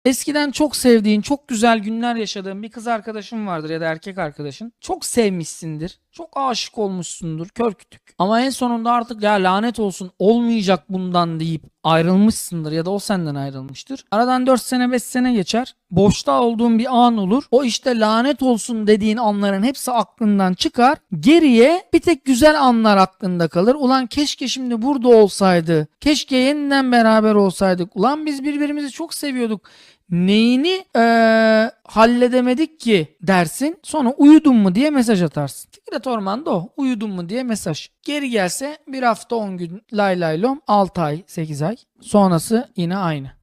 Eskiden çok sevdiğin, çok güzel günler yaşadığın bir kız arkadaşın vardır ya da erkek arkadaşın. Çok sevmişsindir. Çok aşık olmuşsundur kör kütük. Ama en sonunda artık ya lanet olsun olmayacak bundan deyip ayrılmışsındır ya da o senden ayrılmıştır. Aradan 4 sene 5 sene geçer. Boşta olduğun bir an olur. O işte lanet olsun dediğin anların hepsi aklından çıkar. Geriye bir tek güzel anlar aklında kalır. Ulan keşke şimdi burada olsaydı. Keşke yeniden beraber olsaydık. Ulan biz birbirimizi çok seviyorduk. Neyini halledemedik ki dersin. Sonra uyudun mu diye mesaj atarsın. Fikret Orman'da o. Uyudun mu diye mesaj. Geri gelse bir hafta 10 gün lay lay lom 6 ay 8 ay. Sonrası yine aynı.